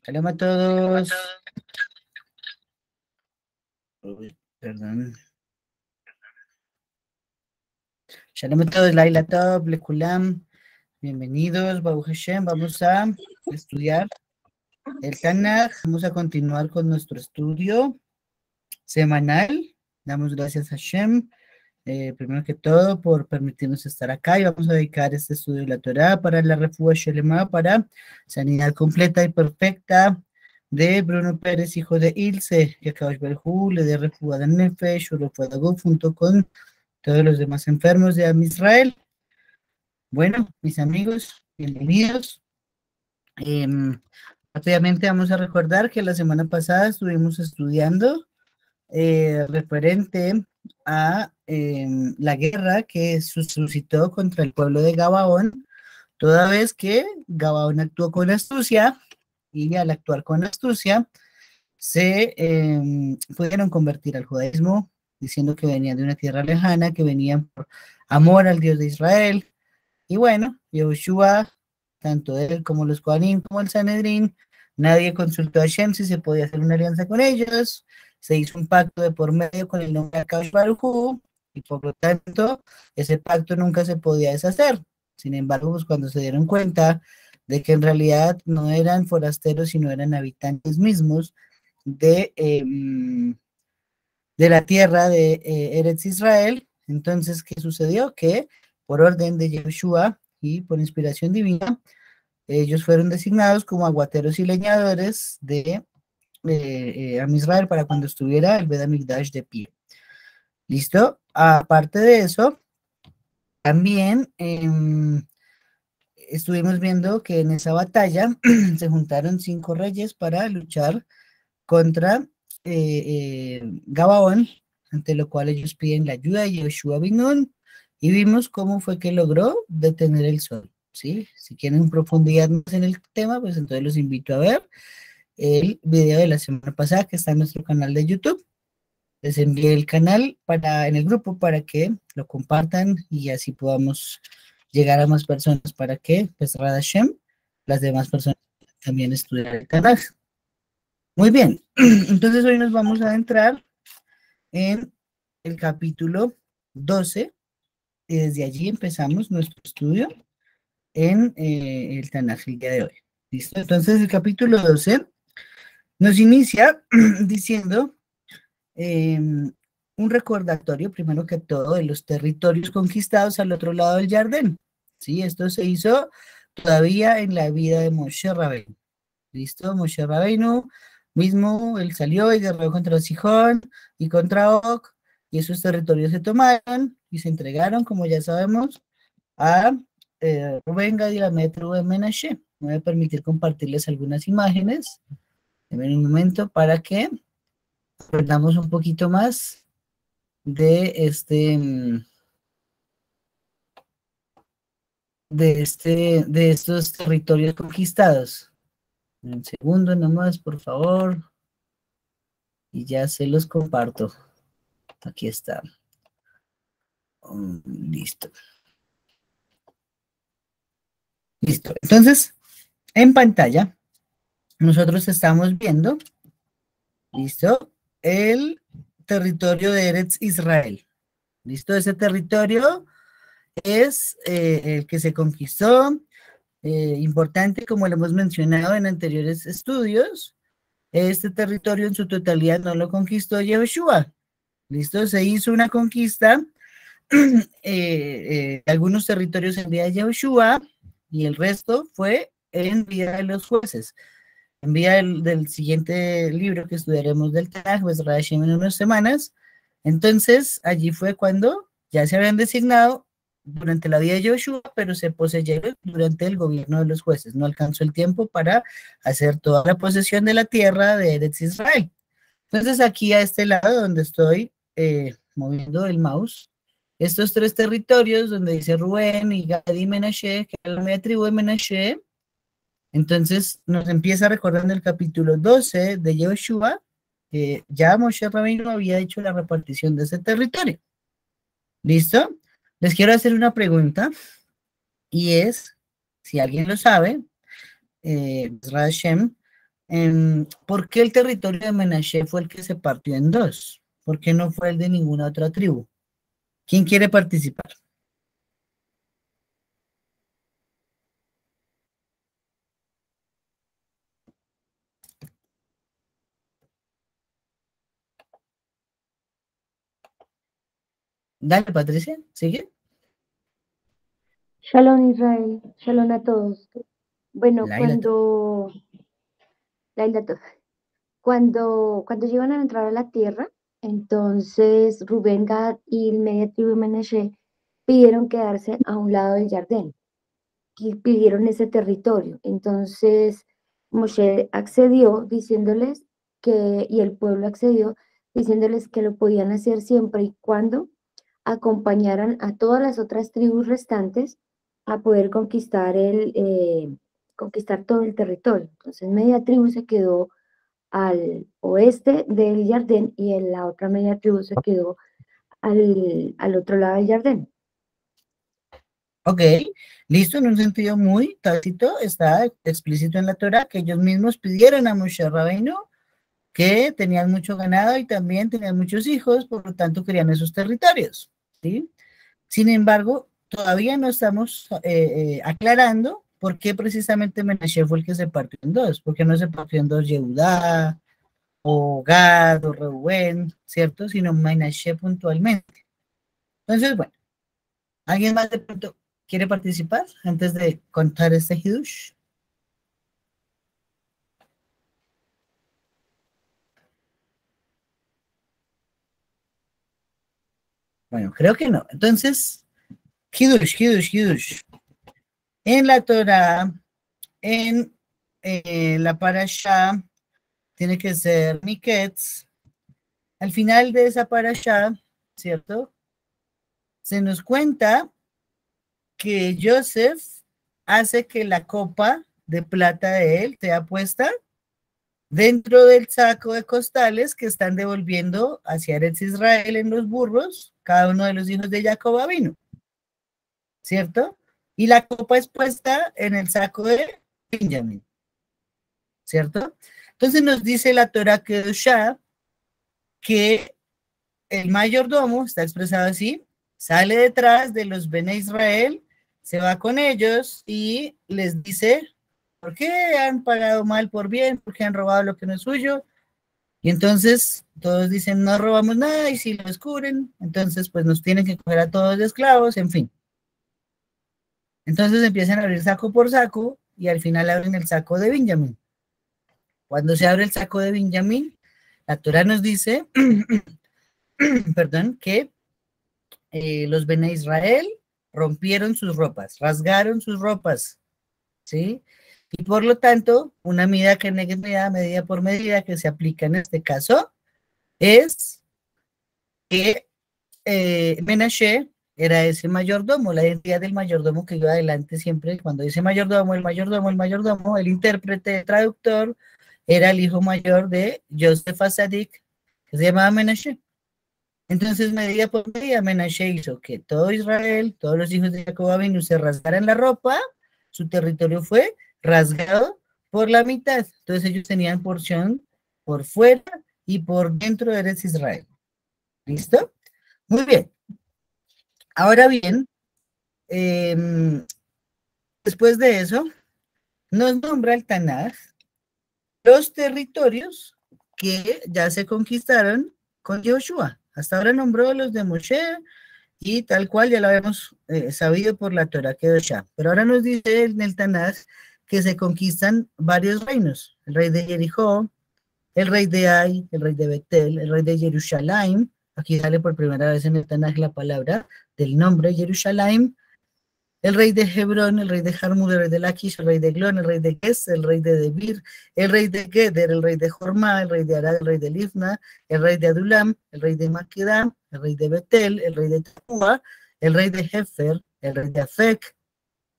Shalom a todos. Uy, perdón. Shalom a todos, Laila Top, Lekulam. Bienvenidos, Baruch Hashem. Vamos a estudiar el Tanaj. Vamos a continuar con nuestro estudio semanal. Damos gracias a Hashem, primero que todo, por permitirnos estar acá. Y vamos a dedicar este estudio de la Torá para la Refuah Shelema, para sanidad completa y perfecta de Bruno Pérez, hijo de Ilse, que Akadosh Baruj Hu le dé Refuah de Nefesh, Refuah de Guf, junto con todos los demás enfermos de Am Israel. Bueno, mis amigos, bienvenidos. Rápidamente vamos a recordar que la semana pasada estuvimos estudiando referente a la guerra que suscitó contra el pueblo de Gabaón, toda vez que Gabaón actuó con astucia, y al actuar con astucia se pudieron convertir al judaísmo, diciendo que venían de una tierra lejana, que venían por amor al Dios de Israel. Y bueno, Yehoshua, tanto él como los Kohanim, como el Sanedrín, nadie consultó a Hashem si se podía hacer una alianza con ellos. Se hizo un pacto de por medio con el nombre de Akadosh Baruj Hu, y por lo tanto, ese pacto nunca se podía deshacer. Sin embargo, pues cuando se dieron cuenta de que en realidad no eran forasteros, sino eran habitantes mismos de la tierra de Eretz Israel, entonces, ¿qué sucedió? Que por orden de Yehoshua y por inspiración divina, ellos fueron designados como aguateros y leñadores de Am Israel para cuando estuviera el Bet HaMikdash de pie. ¿Listo? Aparte de eso, también estuvimos viendo que en esa batalla se juntaron 5 reyes para luchar contra Gabaón, ante lo cual ellos piden la ayuda de Yehoshua bin Nun, y vimos cómo fue que logró detener el sol, ¿sí? Si quieren profundidad más en el tema, pues entonces los invito a ver el video de la semana pasada que está en nuestro canal de YouTube. Les envié el canal en el grupo para que lo compartan y así podamos llegar a más personas para que, pues, Rad Hashem, las demás personas también estudien el canal. Muy bien, entonces hoy nos vamos a adentrar en el capítulo 12 y desde allí empezamos nuestro estudio en el Tanaj el día de hoy. ¿Listo? Entonces el capítulo 12 nos inicia diciendo un recordatorio, primero que todo, de los territorios conquistados al otro lado del Jardín. ¿Sí? Esto se hizo todavía en la vida de Moshe Rabbeinu. ¿Listo? Moshe Rabbeinu mismo, él salió y guerreó contra Sihón y contra Og, y esos territorios se tomaron y se entregaron, como ya sabemos, a Rubén, Gad y la tribu de Menashe. Me voy a permitir compartirles algunas imágenes en un momento para que aprendamos un poquito más de de estos territorios conquistados. Un segundo nomás, por favor. Y ya se los comparto. Aquí está. Listo. Listo. Entonces, en pantalla, nosotros estamos viendo, listo, el territorio de Eretz Israel. Listo, ese territorio es el que se conquistó, importante, como lo hemos mencionado en anteriores estudios. Este territorio en su totalidad no lo conquistó Yehoshua. Listo, se hizo una conquista, algunos territorios en vida de Yehoshua, y el resto fue en vida de los jueces. En vida del siguiente libro que estudiaremos del Tanaj, pues Rashi en unas semanas. Entonces, allí fue cuando ya se habían designado durante la vida de Joshua, pero se poseyeron durante el gobierno de los jueces. No alcanzó el tiempo para hacer toda la posesión de la tierra de Eretz Israel. Entonces, aquí a este lado donde estoy moviendo el mouse, estos 3 territorios donde dice Rubén y Gad y Menashe, que es la media tribu de Menashe, entonces nos empieza recordando el capítulo 12 de Yehoshua, que ya Moshe Rabbeinu había hecho la repartición de ese territorio. ¿Listo? Les quiero hacer una pregunta, y es, si alguien lo sabe, Hashem, ¿Por qué el territorio de Menashe fue el que se partió en dos? ¿Por qué no fue el de ninguna otra tribu? ¿Quién quiere participar? Dale, Patricia, sigue. Shalom Israel, shalom a todos. Bueno, Laila. la isla to- cuando llegan a entrar a la tierra, entonces Rubén, Gad y media tribu de Menashe pidieron quedarse a un lado del Jardín y pidieron ese territorio. Entonces Moshe accedió diciéndoles y el pueblo accedió diciéndoles que lo podían hacer siempre y cuando acompañaran a todas las otras tribus restantes a poder conquistar todo el territorio. Entonces media tribu se quedó al oeste del Jardín y la otra media tribu se quedó al otro lado del Jardín. Ok, listo, en un sentido muy tácito, está explícito en la Torah que ellos mismos pidieron a Moshe Rabbeinu que tenían mucho ganado y también tenían muchos hijos, por lo tanto querían esos territorios, ¿sí? Sin embargo, todavía no estamos aclarando por qué precisamente Menashe fue el que se partió en dos, por qué no se partió en dos Yehudá, o Gad, o Reuben, ¿cierto? Sino Menashe puntualmente. Entonces, bueno, ¿alguien más de pronto quiere participar antes de contar este Hidush? Bueno, creo que no. Entonces, Hidush. En la Torah, en la Parashá, tiene que ser Miketz. Al final de esa Parashá, ¿cierto? Se nos cuenta que Joseph hace que la copa de plata de él sea puesta dentro del saco de costales que están devolviendo hacia Eretz Israel en los burros, cada uno de los hijos de Jacob vino, ¿cierto? Y la copa es puesta en el saco de Benjamín, ¿cierto? Entonces nos dice la Torah Kedoshá que el mayordomo, está expresado así, sale detrás de los Bene Israel, se va con ellos y les dice, ¿por qué han pagado mal por bien? ¿Por qué han robado lo que no es suyo? Y entonces todos dicen, no robamos nada, y si lo descubren, entonces pues nos tienen que coger a todos de esclavos, en fin. Entonces empiezan a abrir saco por saco y al final abren el saco de Benjamín. Cuando se abre el saco de Benjamín, la Torah nos dice, perdón, que los Bene Israel rompieron sus ropas, rasgaron sus ropas, ¿sí? Y por lo tanto, una medida por medida que se aplica en este caso es que Menashe era ese mayordomo, la identidad del mayordomo que iba adelante siempre, cuando dice mayordomo, el intérprete, el traductor, era el hijo mayor de Joseph Asadik, que se llamaba Menashe. Entonces, medida por medida, Menashe hizo que todo Israel, todos los hijos de Jacob Abinu se rasgaran la ropa, su territorio fue rasgado por la mitad. Entonces ellos tenían porción por fuera y por dentro de Eretz Israel. ¿Listo? Muy bien. Ahora bien, eh, después de eso, nos nombra el Tanaj los territorios que ya se conquistaron con Joshua. Hasta ahora nombró los de Moshe y tal cual ya lo habíamos sabido por la Torah Kedoshá. Pero ahora nos dice en el Tanaj que se conquistan varios reinos. El rey de Jericó, el rey de Ai, el rey de Betel, el rey de Jerusalén. Aquí sale por primera vez en el Tanaj la palabra del nombre Jerusalén. El rey de Hebrón, el rey de Jarmul, el rey de Laquish, el rey de Glón, el rey de Ges, el rey de Debir, el rey de Geder, el rey de Jormá, el rey de Arad, el rey de Livna, el rey de Adulam, el rey de Maquedá, el rey de Betel, el rey de Tapúa, el rey de Hefer, el rey de Afec,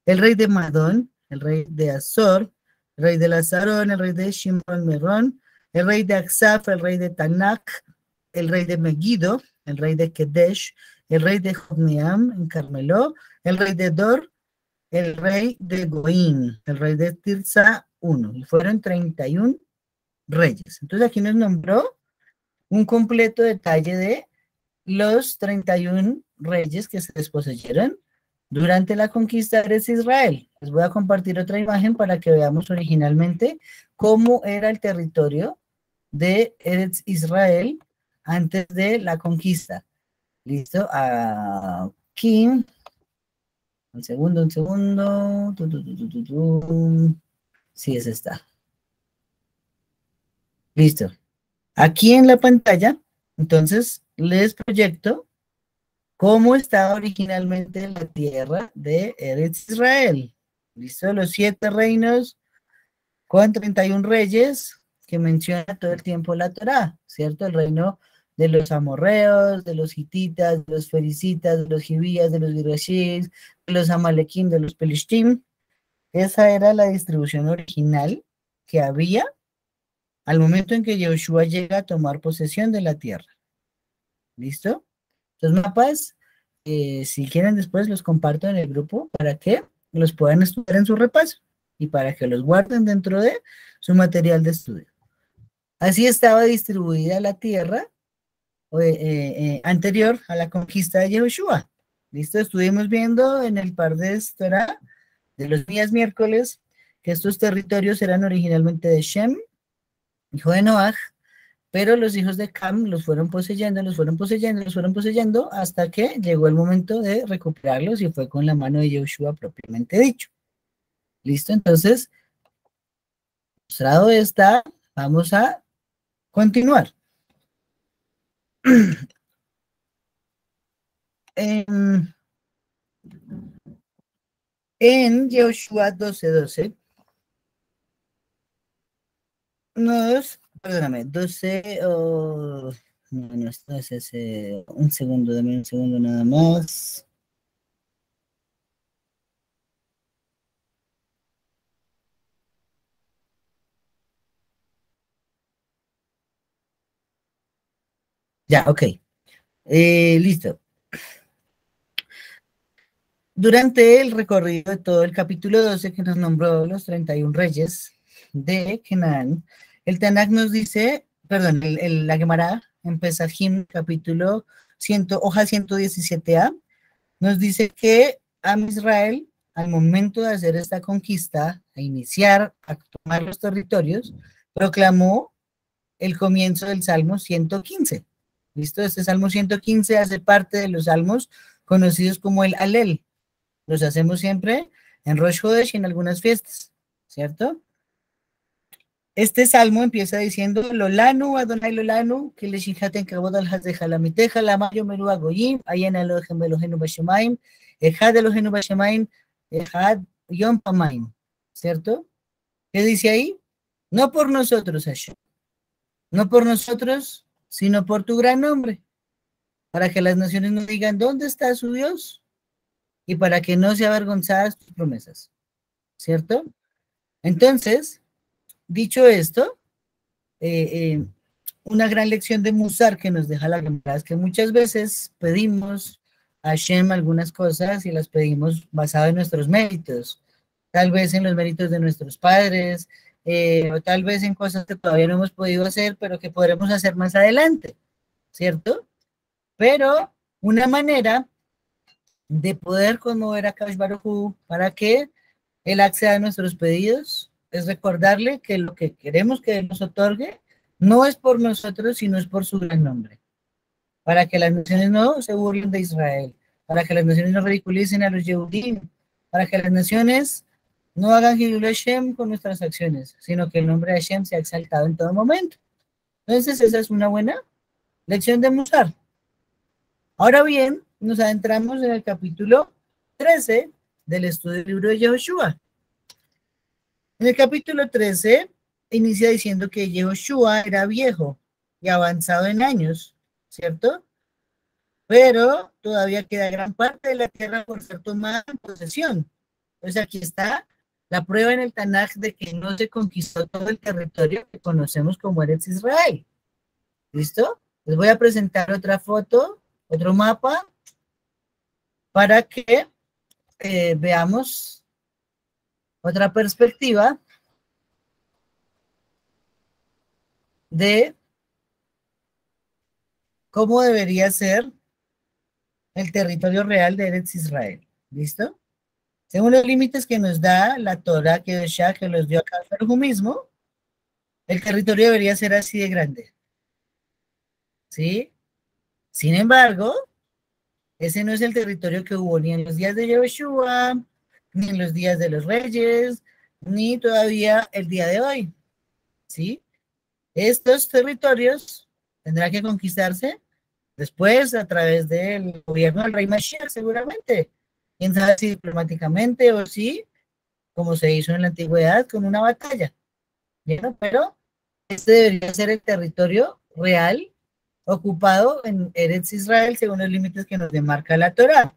el rey de Madón, el rey de Azor, el rey de Lazarón, el rey de Shimron Merón, el rey de Aksaf, el rey de Tanak, el rey de Megiddo, el rey de Kedesh, el rey de Jobneam en Carmelo, el rey de Dor, el rey de Goín, el rey de Tirsa 1. Y fueron 31 reyes. Entonces aquí nos nombró un completo detalle de los 31 reyes que se desposeyeron durante la conquista de Israel. Les voy a compartir otra imagen para que veamos originalmente cómo era el territorio de Eretz Israel antes de la conquista. ¿Listo? Aquí, un segundo, un segundo. Sí, ese está. Listo. Aquí en la pantalla, entonces, les proyecto cómo estaba originalmente la tierra de Eretz Israel. ¿Listo? Los 7 reinos con 31 reyes que menciona todo el tiempo la Torá, ¿cierto? El reino de los amorreos, de los hititas, de los fericitas, de los jibías, de los girashis, de los amalequim, de los pelishtim. Esa era la distribución original que había al momento en que Joshua llega a tomar posesión de la tierra. ¿Listo? Los mapas, si quieren después los comparto en el grupo para que los puedan estudiar en su repaso y para que los guarden dentro de su material de estudio. Así estaba distribuida la tierra anterior a la conquista de Yehoshua. ¿Listo? Estuvimos viendo en el Pardes Torah de los días miércoles que estos territorios eran originalmente de Shem, hijo de Noach, pero los hijos de Cam los fueron poseyendo, los fueron poseyendo, los fueron poseyendo, hasta que llegó el momento de recuperarlos y fue con la mano de Yehoshua propiamente dicho. ¿Listo? Entonces, mostrado está, vamos a continuar. En Yehoshua 12:12, perdóname, 12, no, esto es ese, un segundo, dame un segundo nada más. Ya, ok. Listo. Durante el recorrido de todo el capítulo 12 que nos nombró los 31 reyes de Canaán, el Tanakh nos dice, perdón, la Gemara en Pesajim, capítulo 100, hoja 117a, nos dice que Am Israel, al momento de hacer esta conquista, a iniciar, a tomar los territorios, proclamó el comienzo del Salmo 115. ¿Listo? Este Salmo 115 hace parte de los salmos conocidos como el Alel. Los hacemos siempre en Rosh Hodesh y en algunas fiestas, ¿cierto? Este salmo empieza diciendo, Lolanu, Adonai Lolanu, que le shinjaten kabod al hazeja la miteja, la mayo meru agoyim, ayen Elohim Elohenu bashemaim, ejad Elohenu bashemaim, ejad yom pamaim, ¿cierto? ¿Qué dice ahí? No por nosotros, Hashem, no por nosotros, sino por tu gran nombre, para que las naciones no digan, ¿dónde está su Dios? Y para que no sean avergonzadas tus promesas, ¿cierto? Entonces, dicho esto, una gran lección de Musar que nos deja la Gemara es que muchas veces pedimos a Hashem algunas cosas y las pedimos basado en nuestros méritos, tal vez en los méritos de nuestros padres, o tal vez en cosas que todavía no hemos podido hacer, pero que podremos hacer más adelante, ¿cierto? Pero una manera de poder conmover a Kadosh Baruj Hu para que Él acceda a nuestros pedidos es recordarle que lo que queremos que Él nos otorgue no es por nosotros, sino es por su gran nombre. Para que las naciones no se burlen de Israel, para que las naciones no ridiculicen a los Yehudim, para que las naciones no hagan Hilul Hashem con nuestras acciones, sino que el nombre de Hashem sea exaltado en todo momento. Entonces, esa es una buena lección de Musar. Ahora bien, nos adentramos en el capítulo 13 del estudio del libro de Yehoshua. En el capítulo 13 inicia diciendo que Yehoshua era viejo y avanzado en años, ¿cierto? Pero todavía queda gran parte de la tierra por ser tomada en posesión. Entonces aquí está la prueba en el Tanaj de que no se conquistó todo el territorio que conocemos como Eretz Israel. ¿Listo? Les voy a presentar otra foto, otro mapa, para que veamos otra perspectiva de cómo debería ser el territorio real de Eretz Israel. ¿Listo? Según los límites que nos da la Torah que los dio acá Ferjú mismo, el territorio debería ser así de grande. ¿Sí? Sin embargo, ese no es el territorio que hubo ni en los días de Yehoshua, ni en los días de los reyes, ni todavía el día de hoy. ¿Sí? Estos territorios tendrán que conquistarse después a través del gobierno del rey Mashiach, seguramente. Quién sabe si diplomáticamente o si, como se hizo en la antigüedad, con una batalla. ¿Vieron? Pero este debería ser el territorio real ocupado en Eretz Israel según los límites que nos demarca la Torah.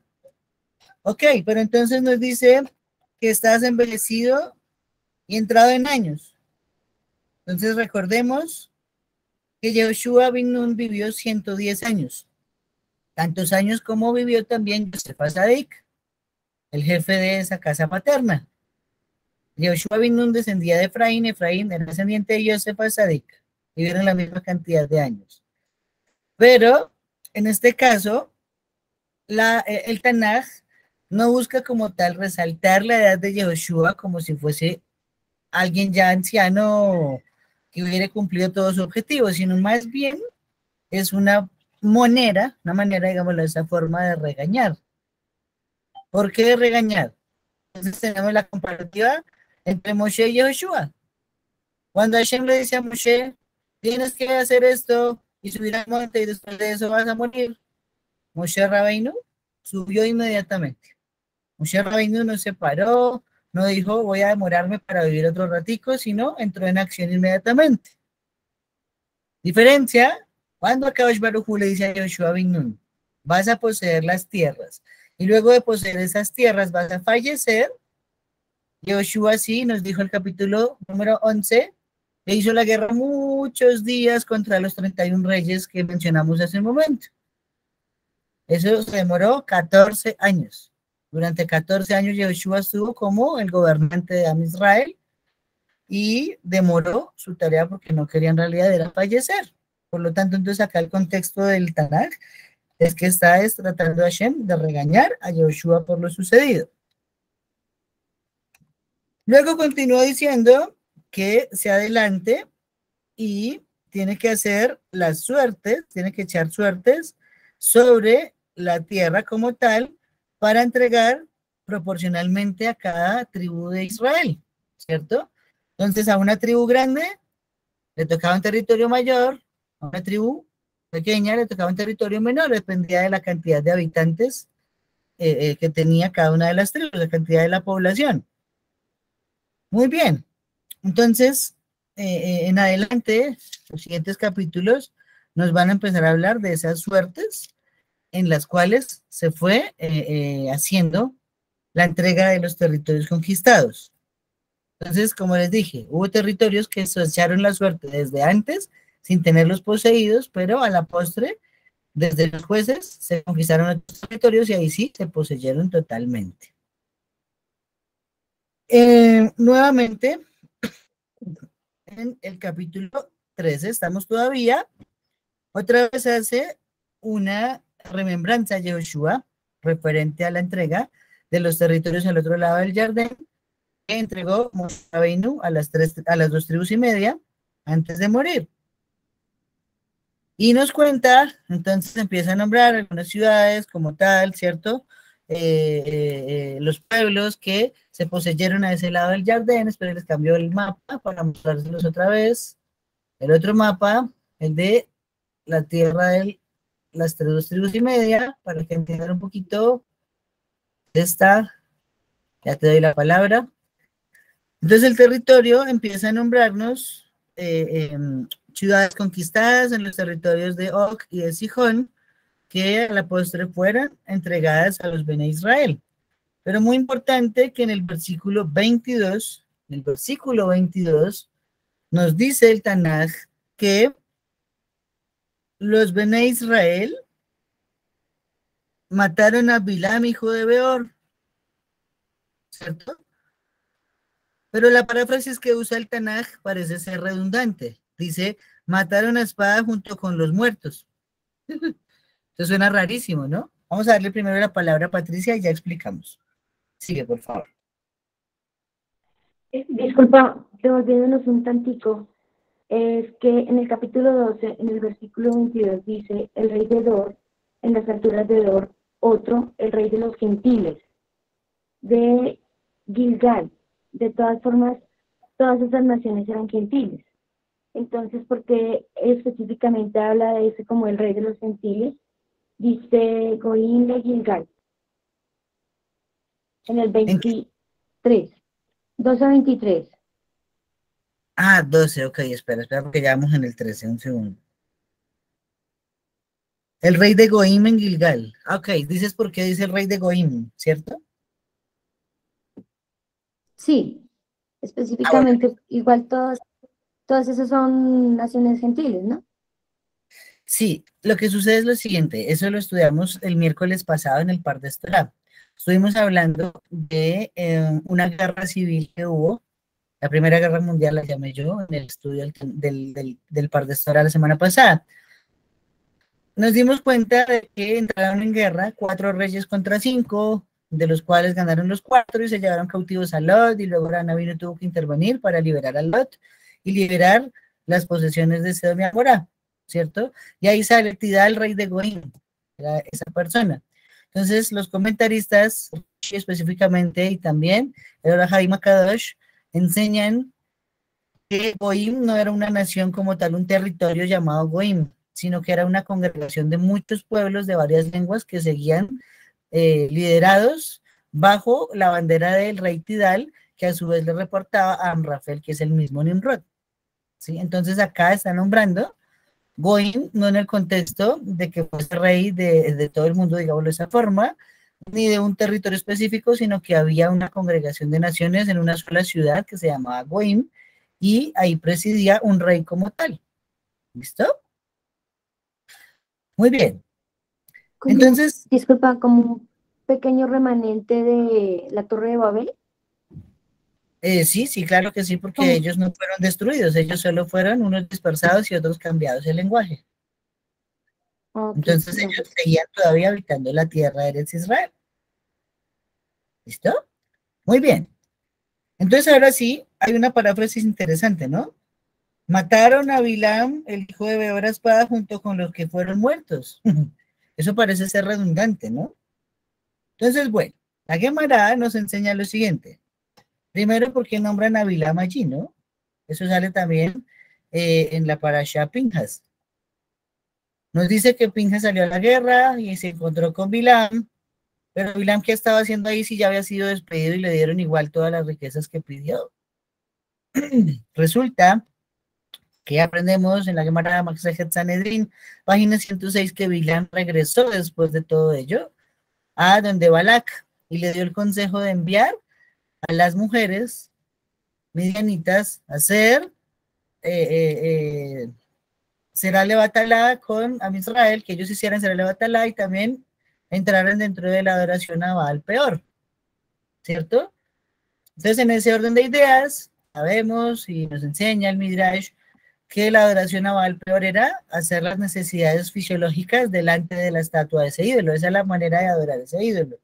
Ok, pero entonces nos dice que estás envejecido y entrado en años. Entonces recordemos que Yehoshua bin Nun vivió 110 años, tantos años como vivió también Yosef Azadik, el jefe de esa casa paterna. Yehoshua bin Nun descendía de Efraín, Efraín era descendiente de Yosef Azadik, vivieron la misma cantidad de años. Pero en este caso, el Tanaj no busca como tal resaltar la edad de Yehoshua como si fuese alguien ya anciano que hubiera cumplido todos sus objetivos, sino más bien es una manera, digámoslo de esa forma, de regañar. ¿Por qué regañar? Entonces tenemos la comparativa entre Moshe y Yehoshua. Cuando Hashem le dice a Moshe, tienes que hacer esto y subir al monte y después de eso vas a morir, Moshe Rabbeinu subió inmediatamente. Moshe Rabbeinu no se paró, no dijo voy a demorarme para vivir otro ratico, sino entró en acción inmediatamente. Diferencia, cuando Akadosh Baruj Hu le dice a Yoshua bin Nun, vas a poseer las tierras, y luego de poseer esas tierras vas a fallecer, Yoshua sí nos dijo el capítulo número 11, le hizo la guerra muchos días contra los 31 reyes que mencionamos hace un momento. Eso se demoró 14 años. Durante 14 años Yoshua estuvo como el gobernante de Am Israel y demoró su tarea porque no quería en realidad era fallecer. Por lo tanto, entonces acá el contexto del Tanaj es que está tratando a Hashem de regañar a Yoshua por lo sucedido. Luego continuó diciendo que se adelante y tiene que hacer las suertes, tiene que echar suertes sobre la tierra como tal para entregar proporcionalmente a cada tribu de Israel, ¿cierto? Entonces a una tribu grande le tocaba un territorio mayor, a una tribu pequeña le tocaba un territorio menor, dependía de la cantidad de habitantes que tenía cada una de las tribus, la cantidad de la población. Muy bien, entonces en adelante, los siguientes capítulos nos van a empezar a hablar de esas suertes en las cuales se fue haciendo la entrega de los territorios conquistados. Entonces, como les dije, hubo territorios que se echaron la suerte desde antes, sin tenerlos poseídos, pero a la postre, desde los jueces, se conquistaron otros territorios y ahí sí se poseyeron totalmente. Nuevamente, en el capítulo 13 estamos todavía, otra vez hace una remembranza a Yehoshua referente a la entrega de los territorios al otro lado del Jardín, que entregó Moshe Rabbeinu a las 2 tribus y media antes de morir. Y nos cuenta, entonces empieza a nombrar algunas ciudades como tal, ¿cierto? Los pueblos que se poseyeron a ese lado del Jardín, espero les cambió el mapa para mostrárselos otra vez. El otro mapa, el de la tierra de las 2 tribus y media, para que entiendan un poquito. Esta, ya te doy la palabra. Entonces el territorio empieza a nombrarnos ciudades conquistadas en los territorios de Og y de Sihón, que a la postre fueran entregadas a los Bene Israel. Pero muy importante que en el versículo 22, nos dice el Tanaj que los Bene Israel mataron a Bilam, hijo de Beor, ¿cierto? Pero la paráfrasis que usa el Tanaj parece ser redundante. Dice, Mataron a espada junto con los muertos. Esto suena rarísimo, ¿no? Vamos a darle primero la palabra a Patricia y ya explicamos. Sigue, por favor. Disculpa, devolviéndonos un tantico, es que en el capítulo 12, en el versículo 22, dice, el rey de Dor, en las alturas de Dor, otro, el rey de los gentiles, de Gilgal. De todas formas, todas esas naciones eran gentiles. Entonces, ¿por qué específicamente habla de ese como el rey de los gentiles? Dice Goín de Gilgal, en el ¿En qué? 23, 12 a 23. Ah, 12, ok, espera, porque ya vamos en el 13, un segundo. El rey de Goim en Gilgal. Ok, dices por qué dice el rey de Goim, ¿cierto? Sí, Ah, bueno. específicamente, igual todas esas son naciones gentiles, ¿no? Sí, lo que sucede es lo siguiente, eso lo estudiamos el miércoles pasado en el Par de Estorá. Estuvimos hablando de una guerra civil que hubo, la Primera Guerra Mundial la llamé yo en el estudio del Par de Estorá la semana pasada. Nos dimos cuenta de que entraron en guerra 4 reyes contra 5, de los cuales ganaron los 4 y se llevaron cautivos a Lot, y luego Anabino tuvo que intervenir para liberar a Lot y liberar las posesiones de Sedom y Amorá, ¿cierto? Y ahí sale Tidal, rey de Goim, era esa persona. Entonces, los comentaristas, específicamente, y también el Orahaim Akadosh, enseñan que Goim no era una nación como tal, un territorio llamado Goim, sino que era una congregación de muchos pueblos de varias lenguas que seguían liderados bajo la bandera del rey Tidal, que a su vez le reportaba a Amrafel, que es el mismo Nimrod. ¿Sí? Entonces acá está nombrando Goim, no en el contexto de que fuese rey de todo el mundo, digámoslo de esa forma, ni de un territorio específico, sino que había una congregación de naciones en una sola ciudad que se llamaba Goim, y ahí presidía un rey como tal. ¿Listo? Muy bien. Como, Entonces, disculpa, como un pequeño remanente de la Torre de Babel. sí, sí, claro que sí, porque Como, ellos no fueron destruidos, ellos solo fueron unos dispersados y otros cambiados el lenguaje. ok, Entonces ellos gracias. seguían todavía habitando la tierra de Eretz Israel. ¿Listo? Muy bien. Entonces ahora sí, hay una paráfrasis interesante, ¿no? Mataron a Bilam, el hijo de Beor, a espada junto con los que fueron muertos. Eso parece ser redundante, ¿no? Entonces, bueno, la Gemara nos enseña lo siguiente. Primero, ¿por qué nombran a Bilam allí, no? Eso sale también en la parasha Pinjas. Nos dice que Pinjas salió a la guerra y se encontró con Bilam, pero Bilam, ¿qué estaba haciendo ahí si ya había sido despedido y le dieron igual todas las riquezas que pidió? Resulta que aprendemos en la Gemara Masejet Sanedrin, página 106, que Bilam regresó después de todo ello a donde Balak y le dio el consejo de enviar a las mujeres midianitas a hacer será levatalá con a Israel, que ellos hicieran será levatalá y también entraran dentro de la adoración a Baal peor, ¿cierto? Entonces, en ese orden de ideas, sabemos y nos enseña el Midrash que la adoración a Baal peor era hacer las necesidades fisiológicas delante de la estatua de ese ídolo. Esa es la manera de adorar a ese ídolo.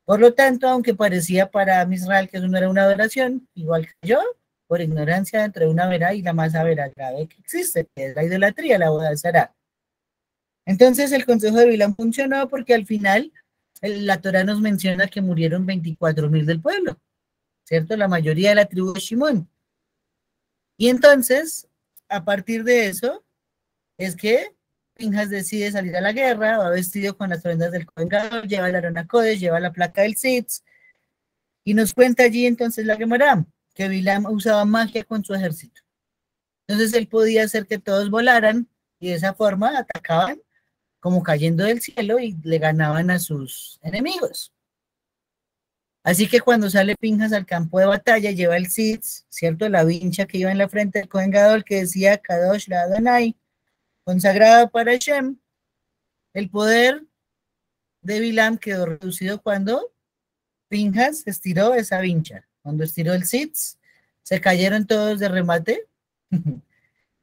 Por lo tanto, aunque parecía para Israel que eso no era una adoración, igual que yo, por ignorancia entre una vera y la más severa grave que existe, que es la idolatría, la boda de Sará. Entonces el consejo de Bilam funcionó porque al final la Torah nos menciona que murieron 24,000 del pueblo, ¿cierto? La mayoría de la tribu de Shimón. Y entonces, a partir de eso, es que Pinjas decide salir a la guerra, va vestido con las prendas del Kohen Gadol, lleva el Arona Kodesh, lleva la placa del Sitz, y nos cuenta allí entonces la Gemara, que Bilam usaba magia con su ejército. Entonces él podía hacer que todos volaran, y de esa forma atacaban como cayendo del cielo y le ganaban a sus enemigos. Así que cuando sale Pinjas al campo de batalla, lleva el Sitz, ¿cierto? La vincha que iba en la frente del Kohen Gadol que decía Kadosh la Adonai, consagrada para Hashem. El poder de Bilam quedó reducido cuando Pinjas estiró esa vincha. Cuando estiró el Sitz, se cayeron todos de remate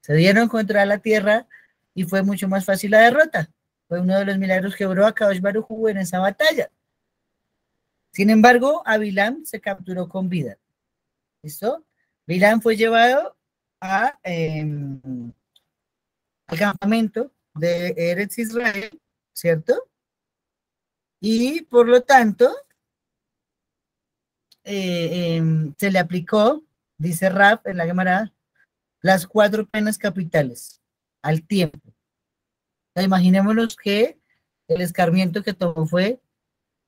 Se dieron contra la tierra y fue mucho más fácil la derrota. Fue uno de los milagros que obró a Kadosh Baruj Hu en esa batalla. Sin embargo, a Bilam se capturó con vida. ¿Listo? Bilam fue llevado al campamento de Eretz Israel, ¿cierto? Y por lo tanto, se le aplicó, dice Rab en la Gemara, las 4 penas capitales al tiempo. Imaginémonos que el escarmiento que tomó fue,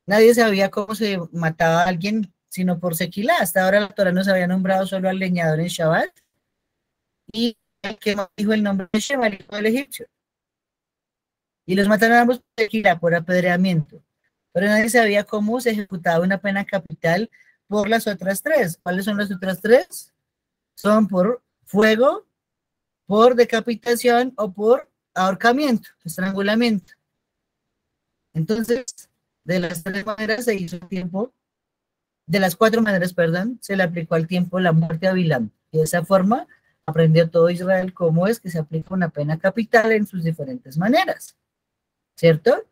nadie sabía cómo se mataba a alguien sino por sequilá. Hasta ahora la Torah nos había nombrado solo al leñador en Shabbat y el que dijo el nombre de Sheba, el hijo del egipcio. Y los mataron ambos por sequilá, por apedreamiento. Pero nadie sabía cómo se ejecutaba una pena capital por las otras 3. ¿Cuáles son las otras 3? Son por fuego, por decapitación o por ahorcamiento, estrangulamiento. Entonces, de las 3 maneras se hizo el tiempo, de las 4 maneras, perdón, se le aplicó al tiempo la muerte a Bilam. Y de esa forma aprendió todo Israel cómo es que se aplica una pena capital en sus diferentes maneras. ¿Cierto?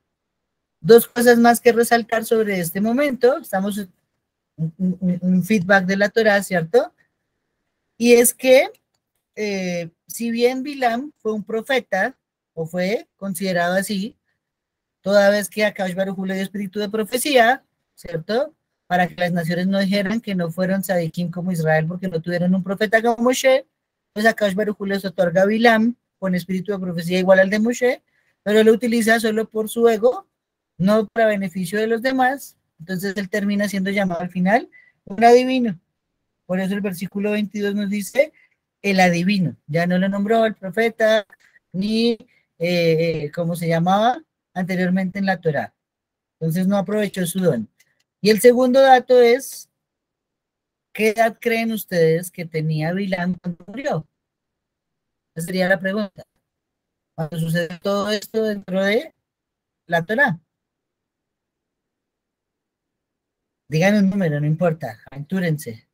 2 cosas más que resaltar sobre este momento. Estamos en un feedback de la Torah, ¿cierto? Y es que si bien Bilam fue un profeta, o fue considerado así, toda vez que a Kadosh Baruj Hu le dio espíritu de profecía, ¿cierto? Para que las naciones no dijeran que no fueron tzadikim como Israel porque no tuvieron un profeta como Moshe, pues a Kadosh Baruj Hu les otorga a Bilam con espíritu de profecía igual al de Moshe, pero lo utiliza solo por su ego, no para beneficio de los demás. Entonces él termina siendo llamado al final un adivino. Por eso el versículo 22 nos dice el adivino. Ya no lo nombró el profeta, ni como se llamaba anteriormente en la Torá. Entonces no aprovechó su don. Y el segundo dato es, ¿qué edad creen ustedes que tenía Bilam cuando murió? Esa sería la pregunta. Cuando sucede todo esto dentro de la Torá. Digan un número, no importa, aventúrense.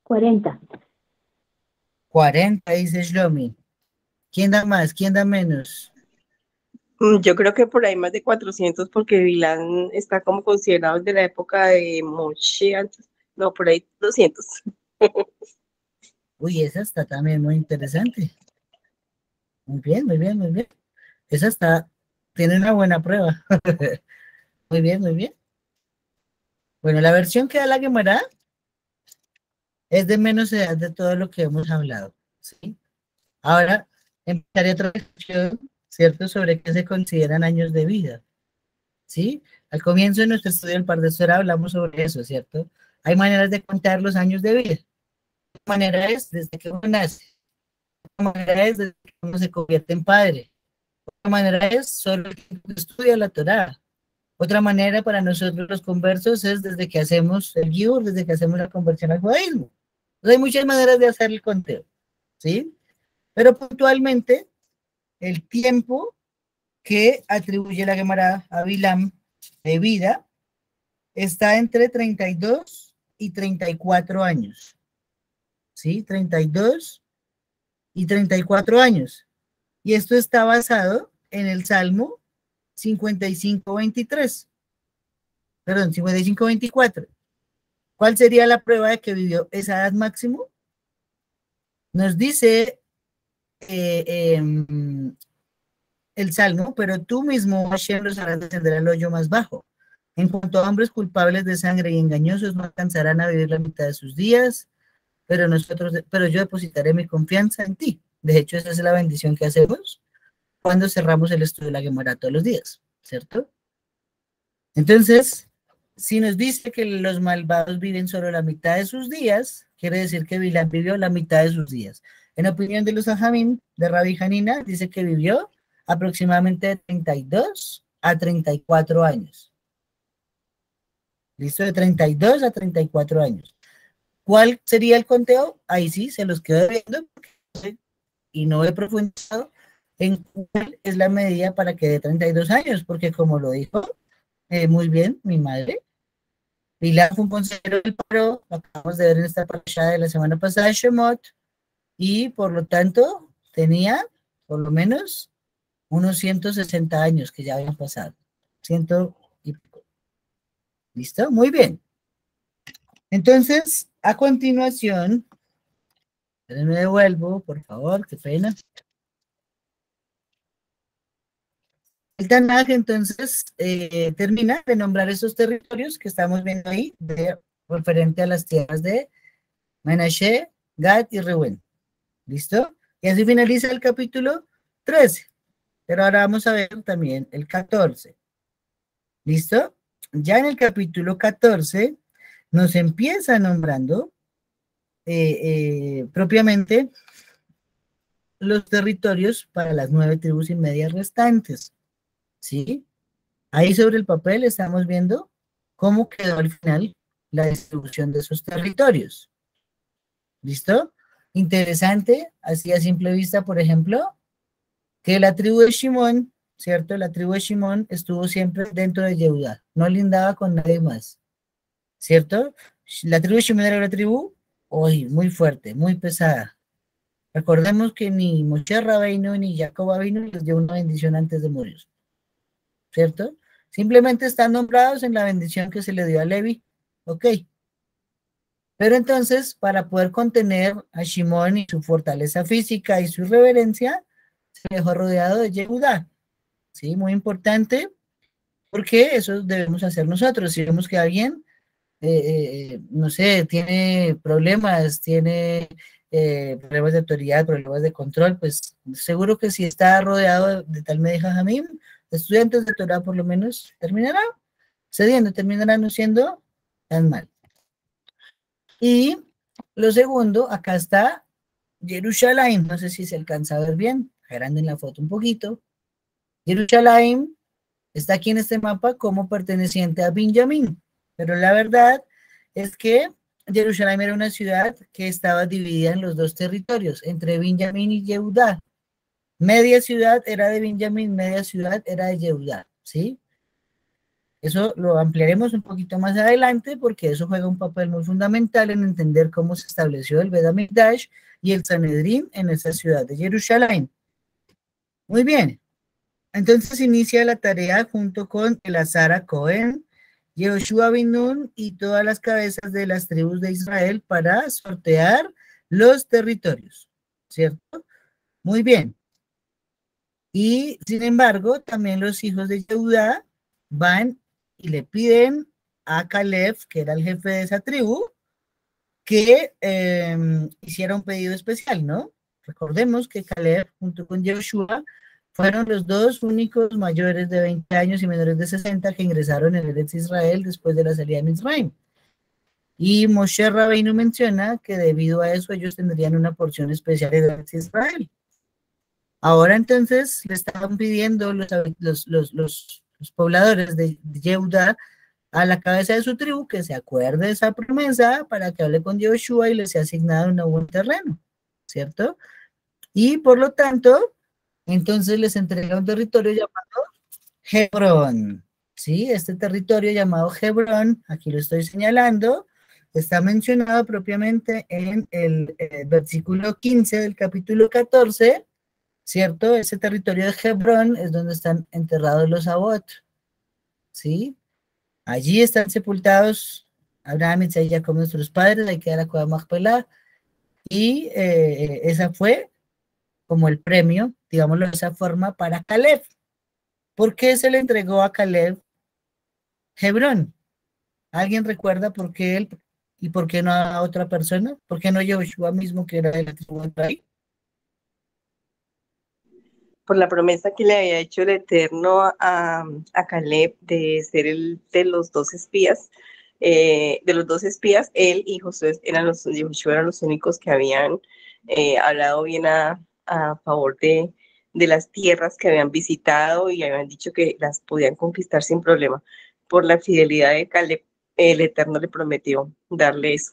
40. 40, dice Shlomi. ¿Quién da más? ¿Quién da menos? Yo creo que por ahí más de 400 porque Vilán está como considerado de la época de Moshe antes. No, por ahí 200. Uy, esa está también muy interesante. Muy bien, muy bien, muy bien. Esa está, tiene una buena prueba. Muy bien, muy bien. Bueno, la versión que da la Gemara es de menos edad de todo lo que hemos hablado, ¿sí? Ahora empezaré otra versión, ¿cierto? Sobre qué se consideran años de vida, ¿sí? Al comienzo de nuestro estudio del Pardesora hablamos sobre eso, ¿cierto? Hay maneras de contar los años de vida. Una manera es desde que uno nace. Otra manera es desde que uno se convierte en padre. Otra manera es solo el que estudia la Torá. Otra manera para nosotros los conversos es desde que hacemos el giur, desde que hacemos la conversión al judaísmo. Entonces hay muchas maneras de hacer el conteo, ¿sí? Pero puntualmente, el tiempo que atribuye la Gemara a Bilam de vida está entre 32 y 34 años, ¿sí? 32 y 34 años. Y esto está basado en el Salmo 55:23. Perdón, 55:24. ¿Cuál sería la prueba de que vivió esa edad máximo? Nos dice el Salmo, pero tú mismo, Hashem, los harás descender al hoyo más bajo. En cuanto a hombres culpables de sangre y engañosos, no alcanzarán a vivir la mitad de sus días, pero yo depositaré mi confianza en ti. De hecho, esa es la bendición que hacemos cuando cerramos el estudio de la Gemara todos los días, ¿cierto? Entonces, si nos dice que los malvados viven solo la mitad de sus días, quiere decir que Bilam vivió la mitad de sus días. En opinión de los Ajamim, de Rabbi Hanina, dice que vivió aproximadamente de 32 a 34 años. ¿Listo? De 32 a 34 años. ¿Cuál sería el conteo? Ahí sí, se los quedo viendo y no he profundizado en cuál es la medida para que dé 32 años, porque como lo dijo muy bien, mi madre. Bilhán fue un consejero del paro, lo acabamos de ver en esta parashá de la semana pasada de Shemot, y por lo tanto tenía por lo menos unos 160 años que ya habían pasado. Ciento y pico. ¿Listo? Muy bien. Entonces, a continuación, me devuelvo, por favor, qué pena. El Tanaj, entonces, termina de nombrar esos territorios que estamos viendo ahí, referente a las tierras de Menashe, Gad y Reuben. ¿Listo? Y así finaliza el capítulo 13. Pero ahora vamos a ver también el 14. ¿Listo? Ya en el capítulo 14 nos empieza nombrando propiamente los territorios para las 9 tribus y media restantes. ¿Sí? Ahí sobre el papel estamos viendo cómo quedó al final la distribución de esos territorios. ¿Listo? Interesante, así a simple vista, por ejemplo, que la tribu de Shimón, ¿cierto? La tribu de Shimón estuvo siempre dentro de Yehudá, no lindaba con nadie más, ¿cierto? La tribu de Shimón era una tribu, hoy muy fuerte, muy pesada. Recordemos que ni Moshe Rabbeinu ni Jacob Abinu les dio una bendición antes de morir, ¿cierto? Simplemente están nombrados en la bendición que se le dio a Levi, ok. Pero entonces, para poder contener a Shimón y su fortaleza física y su irreverencia, se dejó rodeado de Yehudá, ¿sí? Muy importante, porque eso debemos hacer nosotros. Si vemos que alguien, no sé, tiene problemas, tiene problemas de autoridad, problemas de control, pues seguro que si está rodeado de tal Medeja Jamim, estudiantes de Torah por lo menos, terminará cediendo, terminarán no siendo tan mal. Y lo segundo, acá está Jerusalén, no sé si se alcanza a ver bien, grande en la foto un poquito. Jerusalén está aquí en este mapa como perteneciente a Benjamín, pero la verdad es que Jerusalén era una ciudad que estaba dividida en los dos territorios, entre Benjamín y Yehudá. Media ciudad era de Benjamín, media ciudad era de Yehudá, ¿sí? Eso lo ampliaremos un poquito más adelante porque eso juega un papel muy fundamental en entender cómo se estableció el Bet HaMikdash y el Sanedrín en esa ciudad de Jerusalén. Muy bien. Entonces inicia la tarea junto con Elazar Cohen, Yehoshua bin Nun y todas las cabezas de las tribus de Israel para sortear los territorios, ¿cierto? Muy bien. Y sin embargo, también los hijos de Jehudá van y le piden a Caleb, que era el jefe de esa tribu, que hiciera un pedido especial, ¿no? Recordemos que Caleb junto con Joshua fueron los dos únicos mayores de 20 años y menores de 60 que ingresaron en el Eretz Israel después de la salida de Misraim. Y Moshe Rabbeinu menciona que debido a eso ellos tendrían una porción especial de Eretz Israel. Ahora entonces le estaban pidiendo los pobladores de Yehuda a la cabeza de su tribu que se acuerde de esa promesa para que hable con Joshua y les sea asignado un buen terreno, ¿cierto? Y por lo tanto, entonces les entrega un territorio llamado Hebrón, ¿sí? Este territorio llamado Hebrón, aquí lo estoy señalando, está mencionado propiamente en el versículo 15 del capítulo 14, ¿cierto? Ese territorio de Hebrón es donde están enterrados los Abot, ¿sí? Allí están sepultados Abraham, Isaac y Jacob, nuestros padres, ahí queda la cueva Machpelah, y esa fue como el premio, digámoslo de esa forma, para Caleb. ¿Por qué se le entregó a Caleb Hebrón? ¿Alguien recuerda por qué él y por qué no a otra persona? ¿Por qué no Joshua mismo, que era de la tribu de Efraín? Por la promesa que le había hecho el Eterno a Caleb de ser el de los dos espías, él y Josué Joshua eran los únicos que habían hablado bien a favor de las tierras que habían visitado y habían dicho que las podían conquistar sin problema. Por la fidelidad de Caleb, el Eterno le prometió darle eso.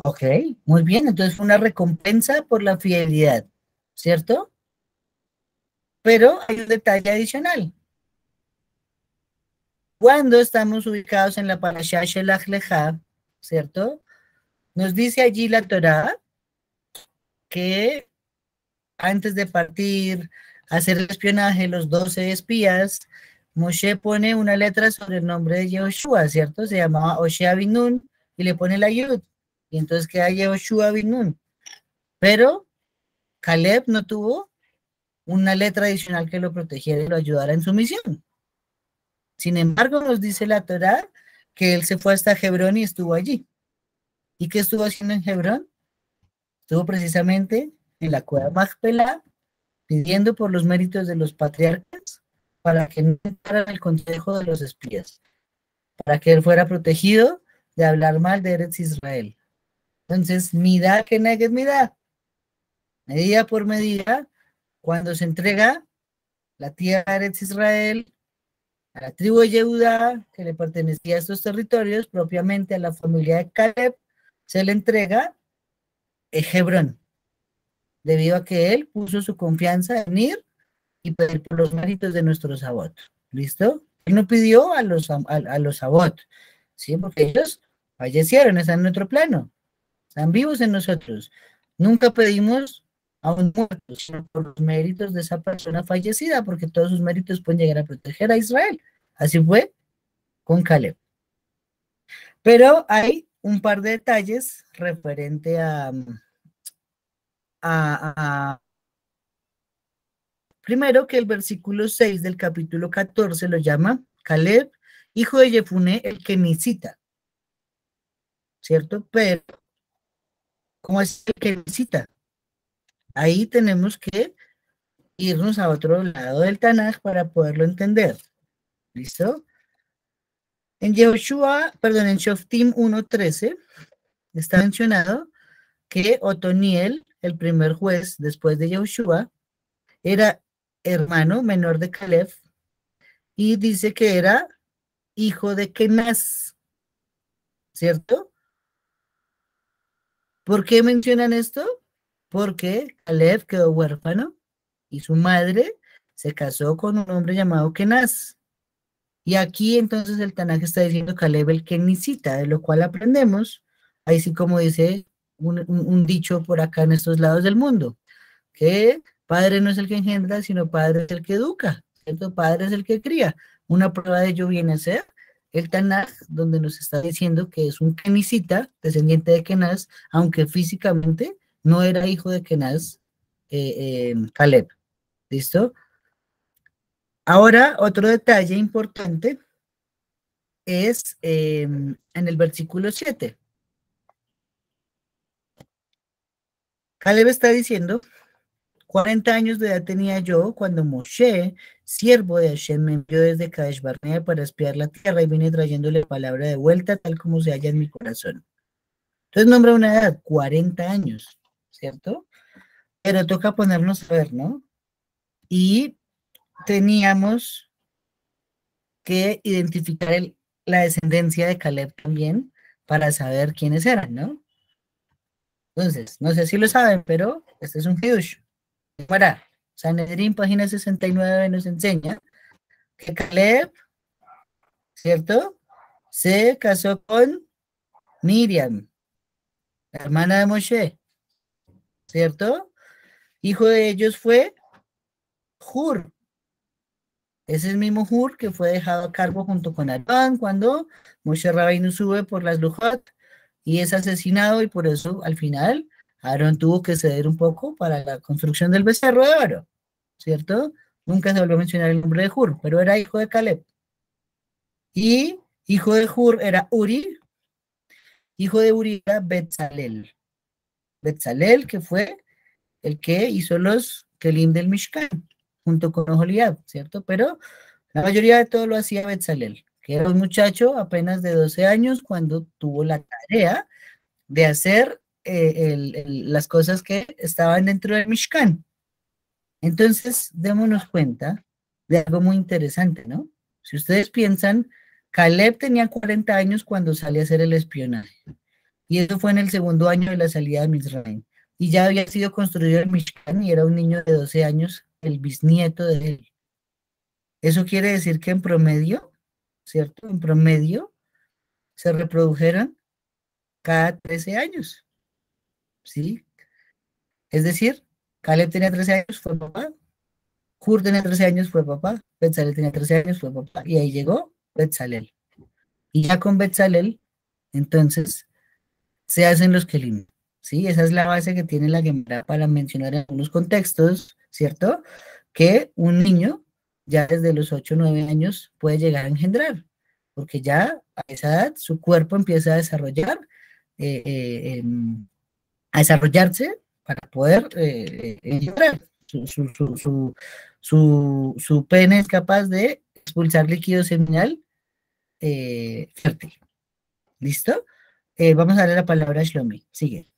Ok, muy bien, entonces fue una recompensa por la fidelidad, ¿cierto? Pero hay un detalle adicional. Cuando estamos ubicados en la Parashá Shelach Lecha, ¿cierto? Nos dice allí la Torá que antes de partir a hacer el espionaje, los 12 espías, Moshe pone una letra sobre el nombre de Yehoshua, ¿cierto? Se llamaba Oshea bin Nun y le pone la Yud. Y entonces queda Yehoshua bin Nun. Pero Caleb no tuvo una letra adicional que lo protegiera y lo ayudara en su misión. Sin embargo, nos dice la Torá que él se fue hasta Hebrón y estuvo allí. ¿Y qué estuvo haciendo en Hebrón? Estuvo precisamente en la cueva Macpelá, pidiendo por los méritos de los patriarcas para que no entrara en el consejo de los espías, para que él fuera protegido de hablar mal de Eretz Israel. Entonces, midá que negues midá, medida por medida, cuando se entrega la tierra de Eretz Israel a la tribu de Yehudá, que le pertenecía a estos territorios, propiamente a la familia de Caleb, se le entrega Hebrón, debido a que él puso su confianza en ir y pedir por los méritos de nuestros Sabot. ¿Listo? Él no pidió a los Sabot, ¿sí? Porque ellos fallecieron, están en otro plano, están vivos en nosotros. Nunca pedimos a un muerto, sino por los méritos de esa persona fallecida, porque todos sus méritos pueden llegar a proteger a Israel. Así fue con Caleb. Pero hay un par de detalles referente a primero, que el versículo 6 del capítulo 14 lo llama Caleb, hijo de Jefuné, el kenicita, ¿cierto? Pero, ¿cómo es el kenicita? Ahí tenemos que irnos a otro lado del Tanaj para poderlo entender. ¿Listo? En en Shoftim 1:13 está mencionado que Otoniel, el primer juez después de Yehoshua, era hermano menor de Caleb y dice que era hijo de Kenaz, ¿cierto? ¿Por qué mencionan esto? Porque Caleb quedó huérfano y su madre se casó con un hombre llamado Kenaz. Y aquí entonces el Tanaj está diciendo Caleb el kenicita, de lo cual aprendemos, ahí sí como dice un dicho por acá en estos lados del mundo, que padre no es el que engendra, sino padre es el que educa, ¿cierto? Padre es el que cría. Una prueba de ello viene a ser el Tanaj, donde nos está diciendo que es un kenicita, descendiente de Kenaz, aunque físicamente no era hijo de Kenaz, Caleb. ¿Listo? Ahora, otro detalle importante es en el versículo 7. Caleb está diciendo, 40 años de edad tenía yo cuando Moshe, siervo de Hashem, me envió desde Kadesh Barnea para espiar la tierra y vine trayéndole palabra de vuelta tal como se halla en mi corazón. Entonces nombra una edad, 40 años, ¿cierto? Pero toca ponernos a ver, ¿no? Y teníamos que identificar la descendencia de Caleb también para saber quiénes eran, ¿no? Entonces, no sé si lo saben, pero este es un hidush. Para Sanedrín, página 69, nos enseña que Caleb, ¿cierto? Se casó con Miriam, la hermana de Moshe, ¿cierto? Hijo de ellos fue Hur. Ese es el mismo Hur que fue dejado a cargo junto con Aarón cuando Moshe Rabbeinu sube por las Lujot y es asesinado, y por eso al final Aarón tuvo que ceder un poco para la construcción del becerro de oro, ¿cierto? Nunca se volvió a mencionar el nombre de Hur, pero era hijo de Caleb. Y hijo de Hur era Uri, hijo de Uri era Betzalel. Betzalel, que fue el que hizo los Kelim del Mishkan, junto con Oholiab, ¿cierto? Pero la mayoría de todo lo hacía Betzalel, que era un muchacho apenas de 12 años cuando tuvo la tarea de hacer las cosas que estaban dentro del Mishkan. Entonces, démonos cuenta de algo muy interesante, ¿no? Si ustedes piensan, Caleb tenía 40 años cuando sale a hacer el espionaje, y eso fue en el segundo año de la salida de Mizraim, y ya había sido construido el Mishkan y era un niño de 12 años, el bisnieto de él. Eso quiere decir que en promedio ¿cierto? En promedio se reprodujeron cada 13 años, ¿sí? Es decir, Caleb tenía 13 años, fue papá. Hur tenía 13 años, fue papá. Betzalel tenía 13 años, fue papá. Y ahí llegó Betzalel. Y ya con Betzalel, entonces, se hacen los kelim, ¿sí? Esa es la base que tiene la Gemara para mencionar en algunos contextos, ¿cierto? Que un niño, ya desde los 8 o 9 años, puede llegar a engendrar, porque ya a esa edad su cuerpo empieza a desarrollar, eh, eh, em, a desarrollarse para poder engendrar. Su pene es capaz de expulsar líquido seminal fértil. ¿Listo? Vamos a darle la palabra a Shlomi. Sigue.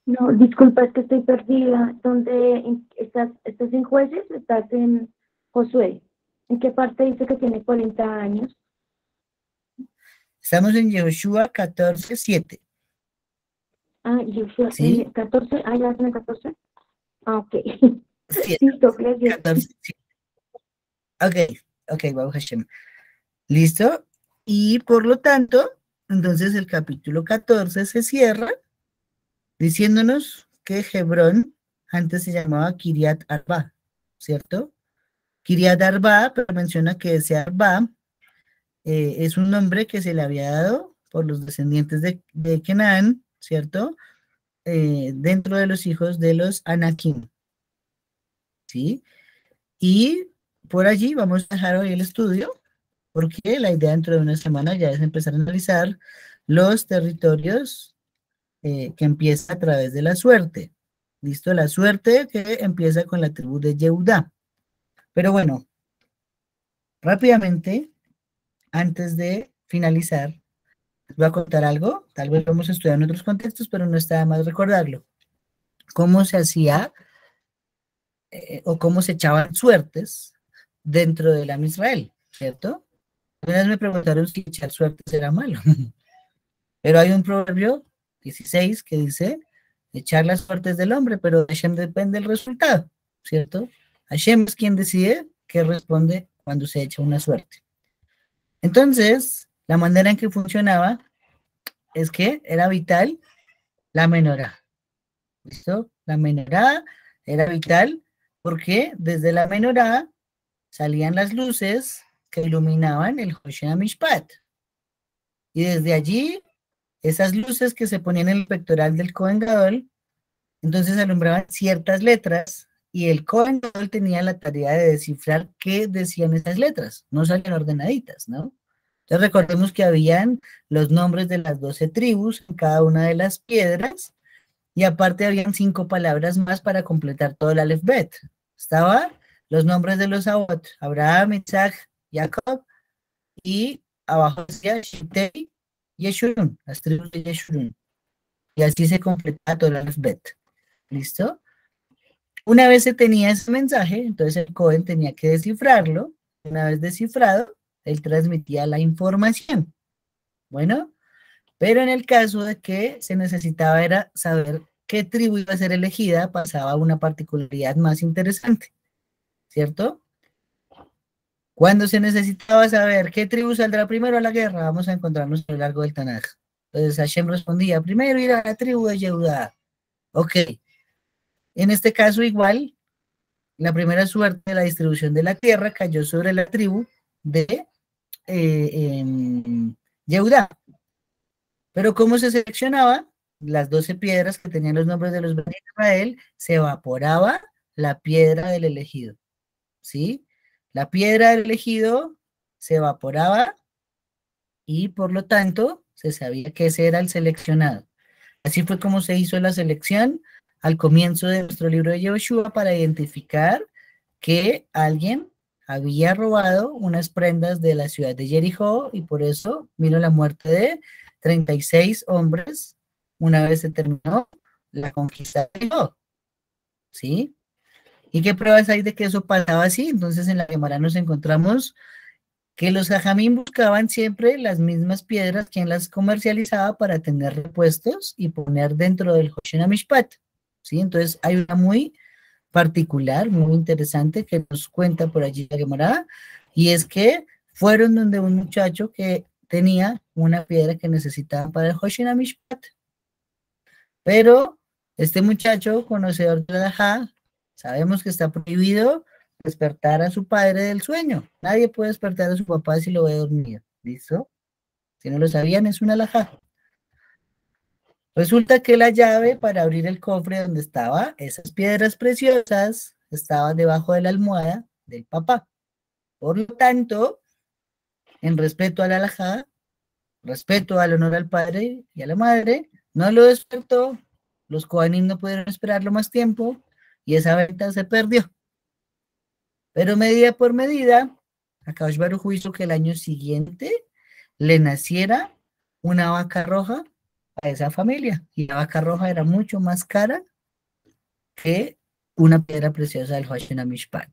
No, disculpa, es que estoy perdida. ¿Estás en Jueces o estás en Josué? ¿En qué parte dice que tiene 40 años? Estamos en Yehoshua 14:7. Ah, Josué, ¿Sí? 14, ya es en el 14. Ah, ok. Sí, Listo, gracias. 14. Sí. Ok, Baruch Hashem. ¿Listo? Y por lo tanto, entonces el capítulo 14 se cierra diciéndonos que Hebrón antes se llamaba Kiriat Arba, ¿cierto? Kiriat Arba, pero menciona que ese Arba es un nombre que se le había dado por los descendientes de Canaán, ¿cierto? Dentro de los hijos de los Anakim, ¿sí? Y por allí vamos a dejar hoy el estudio, porque la idea dentro de una semana ya es empezar a analizar los territorios que empieza a través de la suerte. ¿Listo? La suerte que empieza con la tribu de Yehudá. Pero bueno, rápidamente, antes de finalizar, les voy a contar algo, tal vez lo hemos estudiado en otros contextos, pero no está de más recordarlo. Cómo se hacía o cómo se echaban suertes dentro de la Israel, ¿cierto? Una vez me preguntaron si echar suertes era malo, pero hay un proverbio 16 que dice, echar las suertes del hombre, pero de Hashem depende el resultado, ¿cierto? Hashem es quien decide qué responde cuando se echa una suerte. Entonces, la manera en que funcionaba es que era vital la menorá, ¿listo? La menorá era vital porque desde la menorá salían las luces que iluminaban el Hoshea Mishpat. Y desde allí, esas luces que se ponían en el pectoral del Cohen Gadol, entonces alumbraban ciertas letras y el Cohen Gadol tenía la tarea de descifrar qué decían esas letras. No salían ordenaditas, ¿no? Entonces recordemos que habían los nombres de las 12 tribus en cada una de las piedras y aparte habían 5 palabras más para completar todo el Aleph Bet. Estaba los nombres de los Avot, Abraham, Isaac, Jacob, y abajo decía Shittei, Yeshurun, las tribus de Yeshurun. Y así se completaba todo el Aleph Bet. ¿Listo? Una vez se tenía ese mensaje, entonces el Cohen tenía que descifrarlo. Una vez descifrado, él transmitía la información. Bueno, pero en el caso de que se necesitaba era saber qué tribu iba a ser elegida, pasaba una particularidad más interesante, ¿cierto? Cuando se necesitaba saber qué tribu saldrá primero a la guerra, vamos a encontrarnos a lo largo del Tanaj. Entonces Hashem respondía, primero irá la tribu de Yehudá. Ok, en este caso igual, la primera suerte de la distribución de la tierra cayó sobre la tribu de Yehudá. Pero ¿cómo se seleccionaba? Las 12 piedras que tenían los nombres de los Bnei Israel, se evaporaba la piedra del elegido, ¿sí? La piedra del elegido se evaporaba y por lo tanto se sabía que ese era el seleccionado. Así fue como se hizo la selección al comienzo de nuestro libro de Yehoshua para identificar que alguien había robado unas prendas de la ciudad de Jericó y por eso vino la muerte de 36 hombres una vez se terminó la conquista de Jericó, ¿sí? ¿Y qué pruebas hay de que eso pasaba así? Entonces en la Gemara nos encontramos que los jajamín buscaban siempre las mismas piedras, quien las comercializaba para tener repuestos y poner dentro del Hoshena Mishpat, ¿sí? Entonces hay una muy particular, muy interesante que nos cuenta por allí la Gemara, Y es que fueron donde un muchacho que tenía una piedra que necesitaban para el Hoshin Mishpat. Pero este muchacho, conocedor de la halajá, sabemos que está prohibido despertar a su padre del sueño. Nadie puede despertar a su papá si lo ve dormido. ¿Listo? Si no lo sabían, es una halajá. Resulta que la llave para abrir el cofre donde estaban esas piedras preciosas estaba debajo de la almohada del papá. Por lo tanto, en respeto a la halajá, respeto al honor al padre y a la madre, no lo despertó, los Kohanim no pudieron esperarlo más tiempo y esa venta se perdió. Pero medida por medida, Akadosh Baruj Hu hizo que el año siguiente le naciera una vaca roja a esa familia. Y la vaca roja era mucho más cara que una piedra preciosa del Hoshin Mishpat.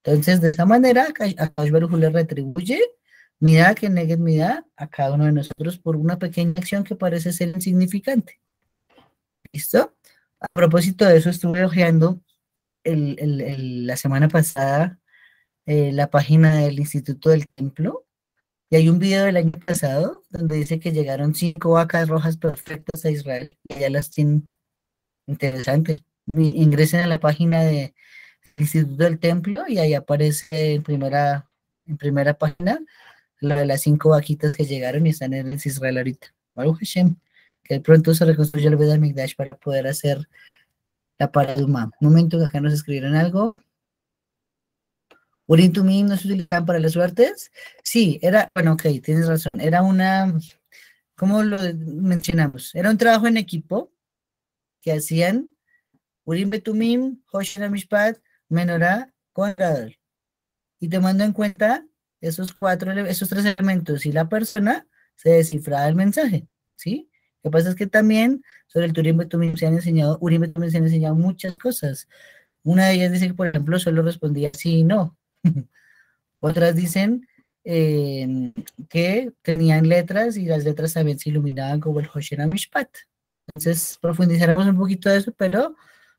Entonces, de esa manera, Akadosh Baruj Hu le retribuye Midá que negue midá a cada uno de nosotros por una pequeña acción que parece ser insignificante. ¿Listo? A propósito de eso, estuve hojeando la semana pasada la página del Instituto del Templo y hay un video del año pasado donde dice que llegaron 5 vacas rojas perfectas a Israel y ya las tienen. Interesante. Ingresen a la página del Instituto del Templo y ahí aparece en primera página lo de las 5 vaquitas que llegaron y están en Israel ahorita. Baruch Hashem, que de pronto se reconstruye el Beit HaMikdash para poder hacer la paraduma. Un momento que acá nos escribieron algo. Urim Tumim no se utilizaban para las suertes. Sí, era, bueno, ok, tienes razón. Era una, ¿cómo lo mencionamos? Era un trabajo en equipo que hacían Urim Betumim, Hoshin Mishpat, Menorá, con Gadol. Y tomando en cuenta esos 3 elementos y la persona, se descifraba el mensaje, ¿sí? Lo que pasa es que también sobre el Urim Betumim se han enseñado, Urim Betumim se han enseñado muchas cosas. Una de ellas dice que, por ejemplo, solo respondía sí y no. Otras dicen que tenían letras y las letras también se iluminaban como el Hoshin Mishpat. Entonces, profundizaremos un poquito de eso, pero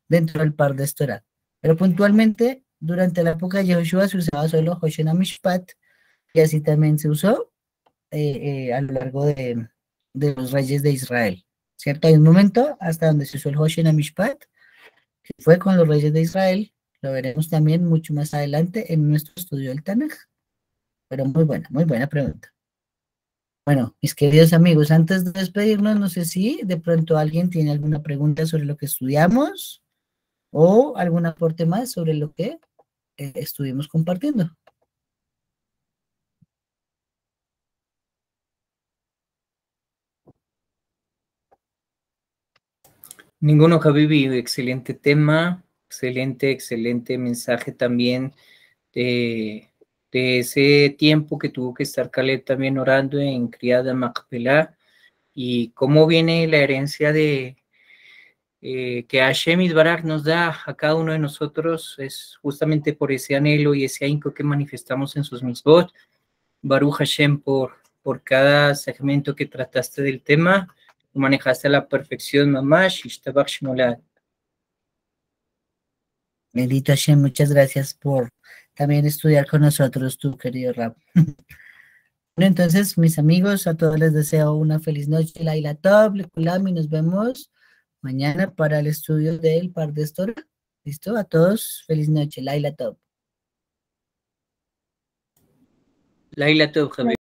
dentro del par de Estorá. Pero puntualmente, durante la época de Yehoshua se usaba solo Hoshin Mishpat y así también se usó a lo largo de los reyes de Israel. ¿Cierto? Hay un momento hasta donde se usó el Hoshin Mishpat, que fue con los reyes de Israel. Lo veremos también mucho más adelante en nuestro estudio del Tanaj. Pero muy buena pregunta. Bueno, mis queridos amigos, antes de despedirnos, no sé si de pronto alguien tiene alguna pregunta sobre lo que estudiamos o algún aporte más sobre lo que estuvimos compartiendo. Ninguno, Habibi, excelente tema, excelente mensaje también de ese tiempo que tuvo que estar Caleb también orando en Criada Macpelá y cómo viene la herencia de que Hashem Yitbaraj nos da a cada uno de nosotros, es justamente por ese anhelo y ese ahínco que manifestamos en sus mitzvot. Baruch Hashem por cada segmento que trataste del tema, lo manejaste a la perfección, mamash, ishtabach shmolad. Bendito Hashem, muchas gracias por también estudiar con nosotros, tú, querido Rab. Bueno, entonces, mis amigos, a todos les deseo una feliz noche, Laila Tov, Lekulam, y nos vemos mañana para el estudio del par de Estorá. ¿Listo? A todos, feliz noche, Laila Tov. Laila Tov, Habibi.